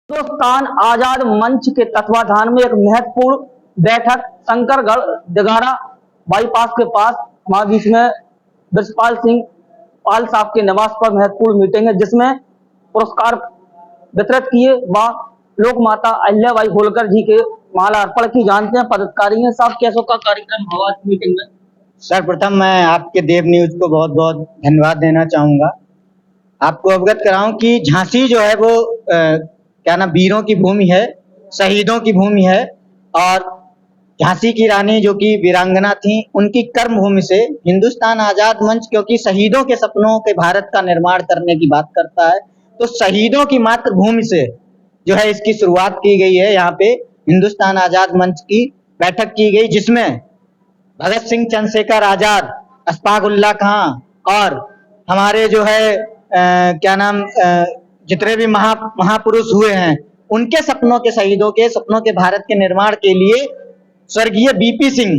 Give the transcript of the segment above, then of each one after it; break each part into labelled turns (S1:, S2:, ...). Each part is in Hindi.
S1: हिंदुस्तान आजाद मंच के तत्वाधान में एक महत्वपूर्ण बैठक शंकरगढ़ दिगारा बाईपास के पास हमारे बीच में ब्रजपाल सिंह पाल साहब के निवास पर महत्वपूर्ण मीटिंग है, जिसमें पुरस्कार वितरित किए व लोक माता अहिल्याबाई होलकर जी के माला अर्पण की। जानते हैं पदाधिकारी हैं साहब कैसों का कार्यक्रम हुआ मीटिंग में।
S2: सर्वप्रथम मैं आपके देव न्यूज को बहुत बहुत धन्यवाद देना चाहूंगा। आपको अवगत कराऊं कि झांसी जो है वो क्या नाम वीरों की भूमि है, शहीदों की भूमि है। और झांसी की रानी जो कि वीरांगना थी, उनकी कर्म भूमि से हिंदुस्तान आजाद मंच, क्योंकि शहीदों के सपनों के भारत का निर्माण करने की बात करता है, तो शहीदों की मातृभूमि से जो है इसकी शुरुआत की गई है। यहाँ पे हिंदुस्तान आजाद मंच की बैठक की गई, जिसमें भगत सिंह, चंद्रशेखर आजाद, अशफाक उल्लाह खां और हमारे जो है क्या नाम जितने भी महापुरुष हुए हैं, उनके सपनों के, शहीदों के सपनों के भारत के निर्माण के लिए स्वर्गीय बीपी सिंह,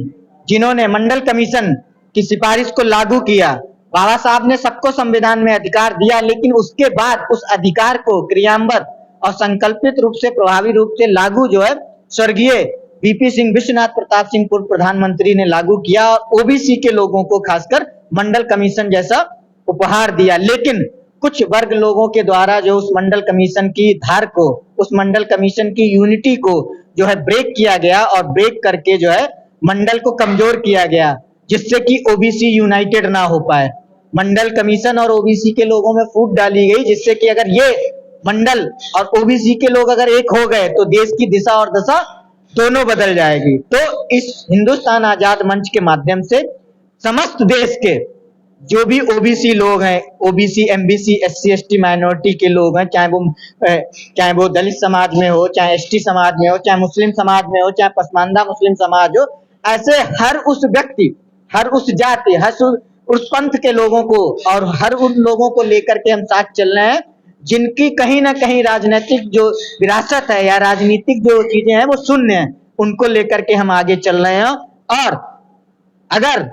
S2: जिन्होंने मंडल कमीशन की सिफारिश को लागू किया। बाबा साहब ने सबको संविधान में अधिकार दिया, लेकिन उसके बाद उस अधिकार को क्रियान्वित और संकल्पित रूप से, प्रभावी रूप से लागू जो है स्वर्गीय बीपी सिंह, विश्वनाथ प्रताप सिंह पूर्व प्रधानमंत्री ने लागू किया और ओबीसी के लोगों को खासकर मंडल कमीशन जैसा उपहार दिया। लेकिन कुछ वर्ग लोगों के द्वारा जो उस मंडल कमीशन की धार को, उस मंडल कमीशन की यूनिटी को जो है ब्रेक किया गया और ब्रेक करके जो है मंडल को कमजोर किया गया, जिससे कि ओबीसी यूनाइटेड ना हो पाए। मंडल कमीशन और ओबीसी के लोगों में फूट डाली गई, जिससे कि अगर ये मंडल और ओबीसी के लोग अगर एक हो गए तो देश की दिशा और दशा दोनों बदल जाएगी। तो इस हिंदुस्तान आजाद मंच के माध्यम से समस्त देश के जो भी ओबीसी लोग हैं, OBC, MBC, SC, ST minority के लोग हैं, चाहे वो दलित समाज में हो, चाहे एसटी समाज में हो, चाहे मुस्लिम समाज में हो, चाहे पसमानदा मुस्लिम समाज हो, ऐसे हर उस व्यक्ति, हर उस जाति, हर उस पंथ के लोगों को और हर उन लोगों को लेकर के हम साथ चल रहे हैं, जिनकी कहीं ना कहीं राजनीतिक जो विरासत है या राजनीतिक जो चीजें हैं वो शून्य है, उनको लेकर के हम आगे चल रहे हैं। और अगर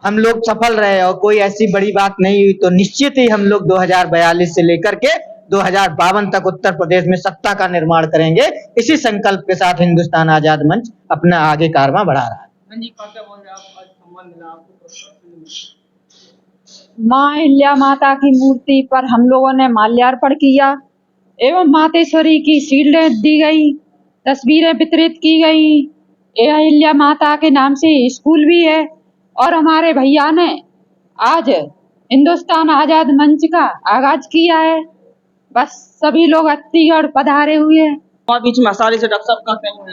S2: हम लोग सफल रहे और कोई ऐसी बड़ी बात नहीं हुई, तो निश्चित ही हम लोग 2042 से लेकर के 2052 तक उत्तर प्रदेश में सत्ता का निर्माण करेंगे। इसी संकल्प के साथ हिंदुस्तान आजाद मंच अपना आगे कारवां बढ़ा रहा है।
S3: माँ अहिल्या माता की मूर्ति पर हम लोगों ने माल्यार्पण किया एवं मातेश्वरी की शील्डें दी गई, तस्वीरें वितरित की गई। अहिल्या माता के नाम से स्कूल भी है और हमारे भैया ने आज हिंदुस्तान आजाद मंच का आगाज किया है। बस सभी लोग अतिगढ़ पधारे हुए हैं।
S1: बीच में हसारी से डॉक्टर साहब का कहना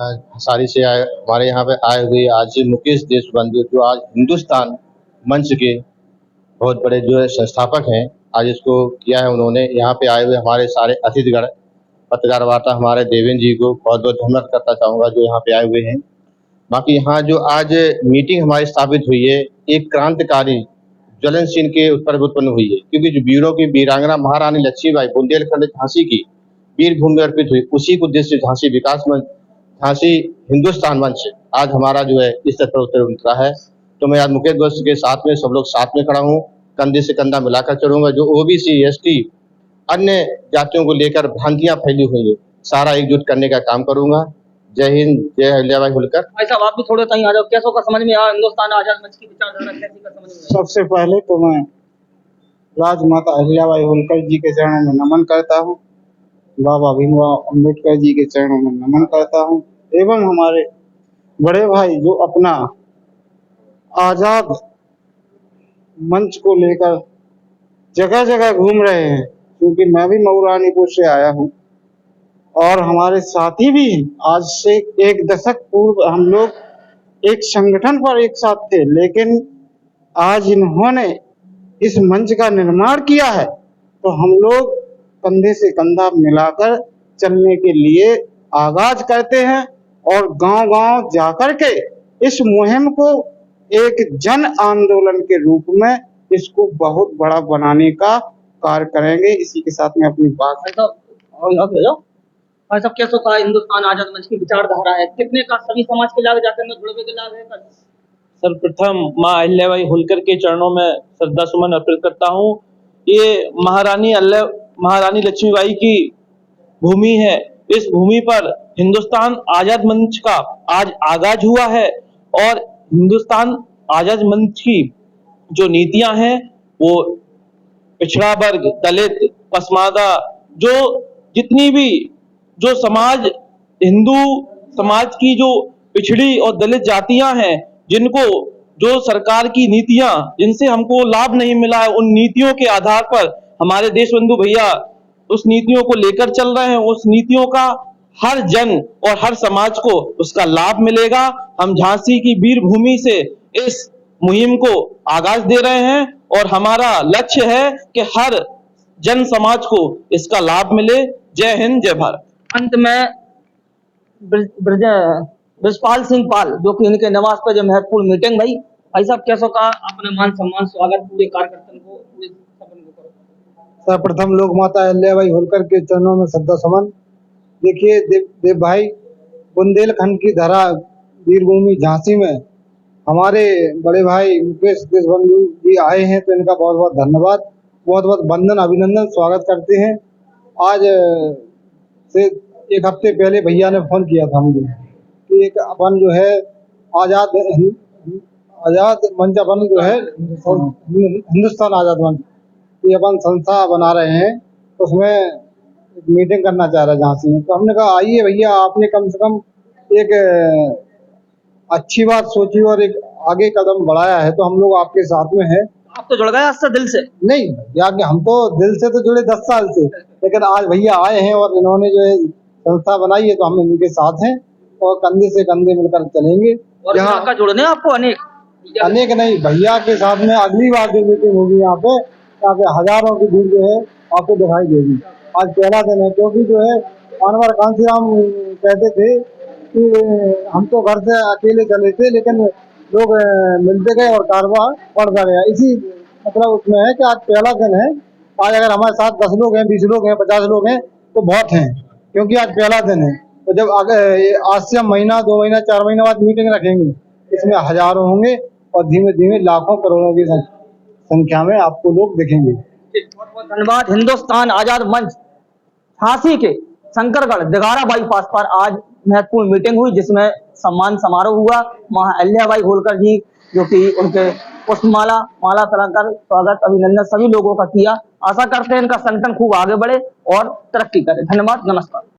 S1: है,
S4: हसारी से आए हमारे यहाँ पे आए हुए आज मुकेश देशबंधु, जो आज हिंदुस्तान मंच के बहुत बड़े जो है संस्थापक हैं, आज इसको किया है उन्होंने। यहाँ पे आए हुए हमारे सारे अतिथिगण, पत्रकार वार्ता हमारे देवेंद्र जी को बहुत बहुत धन्यवाद करना चाहूँगा जो यहाँ पे आए हुए हैं। बाकी यहाँ जो आज मीटिंग हमारी स्थापित हुई है, एक क्रांतिकारी ज्वलनशील के उस पर उत्पन्न हुई है, क्योंकि जो वीरों की वीरांगना महारानी लक्ष्मीबाई बुंदेलखंड झांसी की वीर भूमि अर्पित हुई, उसी को उद्देश्य झांसी विकास मंच, झांसी हिंदुस्तान मंच आज हमारा जो है इस स्तर पर उतरा है। तो मैं आज मुकेश दोस्त के साथ में, सब लोग साथ में खड़ा हूँ, कंधे से कंधा मिलाकर चलूंगा। जो ओबीसी, एसटी, अन्य जातियों को लेकर भ्रांतियां फैली हुई है, सारा एकजुट करने का काम करूंगा। जय हिंद, जय अहिल्याबाई होलकर।
S1: भाई साहब आप भी थोड़े ताई आ जाओ, कैसों का समझ में आया हिंदुस्तान आजाद मंच की विचारधारा, कैसी का समझ में आया?
S5: सबसे पहले तो मैं राजमाता अहिल्याबाई होलकर जी के चरणों में नमन करता हूँ, बाबा भीमराव अम्बेडकर जी के चरणों में नमन करता हूँ, एवं हमारे बड़े भाई जो अपना आजाद मंच को लेकर जगह जगह घूम रहे हैं, क्योंकि मैं भी मऊरानीपुर से आया हूँ और हमारे साथी भी आज से एक दशक पूर्व हम लोग एक संगठन पर एक साथ थे, लेकिन आज इन्होंने इस मंच का निर्माण किया है, तो हम लोग कंधे से कंधा मिलाकर चलने के लिए आगाज करते हैं और गांव-गांव जाकर के इस मुहिम को एक जन आंदोलन के रूप में इसको बहुत बड़ा बनाने का कार्य करेंगे। इसी के साथ में अपनी बात
S1: भाई साहब कैसे कहा हिंदुस्तान आजाद मंच की विचारधारा है, कितने का सभी समाज के लाभ जाकर में जुड़े हुए लाभ है?
S6: सर्वप्रथम माँ अहिल्याबाई होलकर के चरणों में श्रद्धा सुमन अर्पित करता हूँ। ये महारानी महारानी लक्ष्मीबाई की भूमि है। इस भूमि पर हिंदुस्तान आजाद मंच का आज आगाज हुआ है और हिंदुस्तान आजाद मंच की जो नीतियां हैं वो पिछड़ा वर्ग, दलित, पसमादा, जो जितनी भी जो समाज, हिंदू समाज की जो पिछड़ी और दलित जातियां हैं, जिनको जो सरकार की नीतियां जिनसे हमको लाभ नहीं मिला है, उन नीतियों के आधार पर हमारे देश बंधु भैया उस नीतियों को लेकर चल रहे हैं। उस नीतियों का हर जन और हर समाज को उसका लाभ मिलेगा। हम झांसी की वीर भूमि से इस मुहिम को आगाज दे रहे हैं और हमारा लक्ष्य है कि हर जन समाज को इसका लाभ मिले। जय हिंद, जय भारत।
S1: अंत में ब्रजपाल सिंह पाल, जो कि इनके निवास पर जो महत्वपूर्ण मीटिंग भाई साहब कैसो का अपने मान सम्मान स्वागत पूरे कार्यकर्ताओं को पूरे सदन को करो।
S5: सर्वप्रथम लोक माता अहिल्याबाई होलकर के चरणों में श्रद्धा सुमन। देखिए देव भाई, बुंदेलखंड की धरा वीरभूमि झांसी में हमारे बड़े भाई मुकेश देशबंधु जी आए हैं, तो इनका बहुत बहुत धन्यवाद, बहुत बहुत वंदन अभिनंदन स्वागत करते हैं। आज से एक हफ्ते पहले भैया ने फोन किया था मुझे कि एक अपन जो है आजाद मंच, अपन जो है हिंदुस्तान आजाद मंच, ये अपन संस्था बना रहे हैं, तो उसमें मीटिंग करना चाह रहे हैं झांसी में। तो हमने कहा आइए भैया, आपने कम से कम एक अच्छी बात सोची और एक आगे कदम बढ़ाया है, तो हम लोग आपके साथ में हैं।
S1: आप तो जुड़ गए आज से दिल से?
S5: नहीं भैया, हम तो दिल से तो जुड़े 10 साल से, लेकिन आज भैया आए हैं और इन्होंने जो है संस्था बनाई है, तो हम इनके साथ हैं और कंधे से कंधे मिलकर चलेंगे।
S1: और यहाँ का जुड़ने आपको
S5: अनेक नहीं, भैया के साथ में अगली बार जो मीटिंग होगी यहाँ पे हजारों की भीड़ जो है आपको दिखाई देगी। आज पहला दिन है, क्योंकि जो है मानवर कांसीराम कहते थे कि हम तो घर से अकेले चले थे, लेकिन लोग मिलते गए और कारोबार बढ़ता गया। इसी मतलब उसमें है कि आज पहला दिन है। आज अगर हमारे साथ 10 लोग हैं, 20 लोग हैं, 50 लोग हैं तो बहुत हैं, क्योंकि आज पहला दिन है। तो जब आज से हम महीना, 2 महीना, 4 महीना बाद मीटिंग रखेंगे, इसमें हजारों होंगे और धीमे धीमे लाखों करोड़ों की संख्या में आपको लोग दिखेंगे।
S1: बहुत बहुत धन्यवाद। हिंदुस्तान आजाद मंच झांसी के शंकरगढ़ दिगारा बाईपास पर आज महत्वपूर्ण मीटिंग हुई, जिसमें सम्मान समारोह हुआ। मां अहिल्याबाई होलकर जी, जो कि उनके पुष्पमाला माला तलकर स्वागत अभिनंदन सभी लोगों का किया। आशा करते हैं इनका संगठन खूब आगे बढ़े और तरक्की करे। धन्यवाद, नमस्कार।